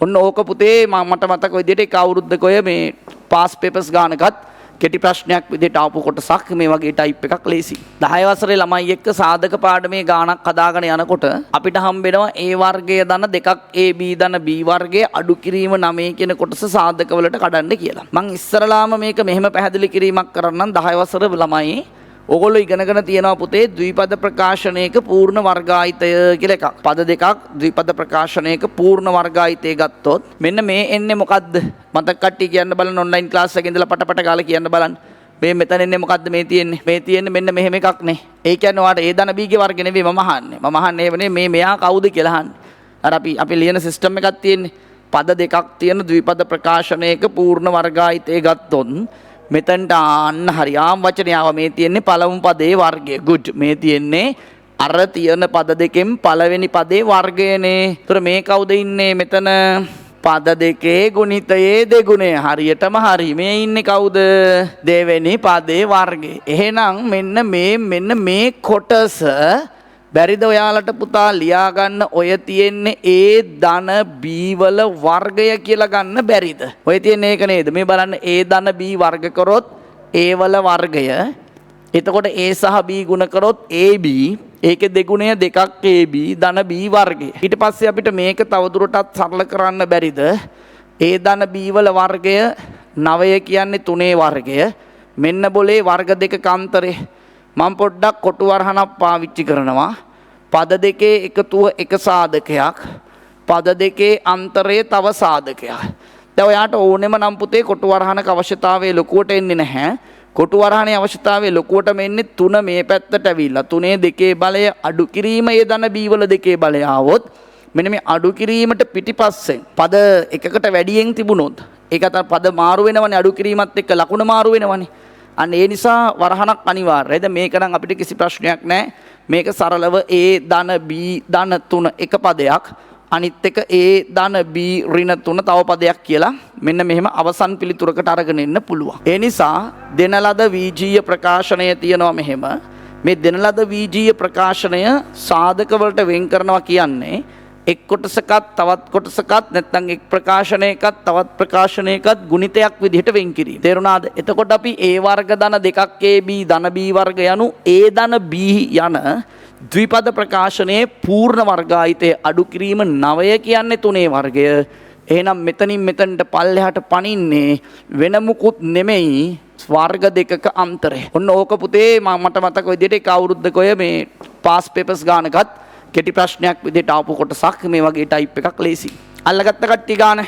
ඔන්න ඕක පුතේ මට මතක විදිහට එක අවුරුද්දක ඔය මේ පාස් පේපර්ස් ගානකත් කෙටි ප්‍රශ්නයක් විදිහට ආපු කොටසක් මේ වගේ ටයිප් එකක් ලේසි. 10 වසරේ ළමයි එක්ක සාධක පාඩමේ ගානක් හදාගෙන යනකොට අපිට හම්බෙනවා A වර්ගයේ ධන දෙකක් AB ධන B වර්ගයේ අඩු කිරීම 9 කියන කොටස සාධක වලට කඩන්න කියලා. මම ඉස්සරලාම මේක මෙහෙම පැහැදිලි කිරීමක් කරන්නම් 10 වසර ළමයි ඔගොල්ලෝ ඉගෙනගෙන තියෙනවා පුතේ ද්විපද ප්‍රකාශනයක පූර්ණ වර්ගායිතය කියලා එකක්. පද දෙකක් ද්විපද ප්‍රකාශනයක පූර්ණ වර්ගායිතය ගත්තොත් මෙන්න මේ එන්නේ මොකද්ද? මතක කට්ටිය කියන්න බලන්න ඔන්ලයින් ක්ලාස් එකේ ඉඳලා පටපට ගාලා කියන්න බලන්න. මේ මෙතන එන්නේ මොකද්ද මේ තියෙන්නේ? මේ තියෙන්නේ මෙන්න මෙහෙම එකක් නේ. ඒ කියන්නේ ඔයාලට A ධන B ගේ වර්ග නෙවෙයි මම අහන්නේ. මම අහන්නේ ඒව නෙවෙයි මේ මෙයා කවුද කියලා අහන්නේ. අර අපි ලියන සිස්ටම් එකක් තියෙන්නේ. පද දෙකක් තියෙන ද්විපද ප්‍රකාශනයක පූර්ණ වර්ගායිතය ගත්තොත් මෙතනට අන්න හරියාම් වචනේ ආව මේ තියෙන්නේ පළමු පදේ වර්ගය. good. මේ තියෙන්නේ අර තියෙන පද දෙකෙන් පළවෙනි පදේ වර්ගයනේ. ඒතර මේ කවුද ඉන්නේ මෙතන? පද දෙකේ ගුණිතයේ දෙගුණය. හරියටම හරි. මේ ඉන්නේ කවුද? දෙවෙනි පදේ වර්ගය. එහෙනම් මෙන්න මේ කොටස බැරිද ඔයාලට පුතා ලියා ගන්න ඔය තියෙන්නේ A ධන B වල වර්ගය කියලා ගන්න බැරිද? ඔය තියෙන්නේ ඒක නේද? මේ බලන්න A ධන B වර්ග කරොත් A වල වර්ගය. එතකොට A සහ B ගුණ කරොත් AB. ඒකේ දෙගුණය දෙකක් AB ධන B වර්ගය. ඊට පස්සේ අපිට මේක තවදුරටත් සරල කරන්න බැරිද? A ධන B වල වර්ගය 9 කියන්නේ 3 වර්ගය. මෙන්න બોලේ වර්ග දෙකක අන්තරේ මම පොඩ්ඩක් කොටු වරහණක් පාවිච්චි කරනවා. පද දෙකේ එකතුව එක සාධකයක්. පද දෙකේ අන්තරය තව සාධකයක්. දැන් ඔයාට ඕනෙම නම් පුතේ කොටු වරහණක අවශ්‍යතාවය ලොකුවට එන්නේ නැහැ. කොටු වරහණේ අවශ්‍යතාවය ලොකුවටම එන්නේ 3 මේ පැත්තට ඇවිල්ලා 3 2 බලය අඩු කිරීම A ධන B වල 2 බලය ආවොත් මෙන්න මේ අඩු කිරීමට පිටිපස්සෙන් පද එකකට වැඩියෙන් තිබුණොත් ඒක අතර පද මාරු වෙනවනේ අඩු කිරීමත් එක්ක ලකුණ මාරු වෙනවනේ. අන්න ඒ නිසා වරහණක් අනිවාර්යයි. දැන් මේක නම් අපිට කිසි ප්‍රශ්නයක් නැහැ. මේක සරලව A ධන B ධන 3 එක පදයක් අනිත් එක A ධන B ඍණ 3 තව පදයක් කියලා මෙන්න මෙහෙම අවසන් පිළිතුරකට අරගෙන එන්න පුළුවන්. ඒ නිසා දෙන ලද වීජීය ප්‍රකාශනය තියෙනවා මෙහෙම. මේ දෙන ලද වීජීය ප්‍රකාශනය සාධක වලට වෙන් කරනවා කියන්නේ එක් කොටසකත් තවත් කොටසකත් නැත්නම් එක් ප්‍රකාශනයකත් තවත් ප්‍රකාශනයකත් ගුණිතයක් විදිහට වෙන් කිරීම. තේරුණාද? එතකොට අපි A වර්ග ධන දෙකක් AB ධන B වර්ග යනු A ධන B යන ද්විපද ප්‍රකාශනයේ පූර්ණ වර්ගායිතය අඩු කිරීම 9 කියන්නේ 3 වර්ගය. එහෙනම් මෙතනින් මෙතනට පල්ලෙහාට පනින්නේ වෙන මුකුත් නෙමෙයි වර්ග දෙකක අන්තරය. ඔන්න ඕක පුතේ මට මතක විදිහට එක අවුරුද්දක ඔය මේ පාස් පේපර්ස් ගානකත් කෙටි ප්‍රශ්නයක් විදිහට ආපු කොටසක් මේ වගේ ටයිප් එකක් ලේසි. අල්ලගත්ත කට්ටිය ගාන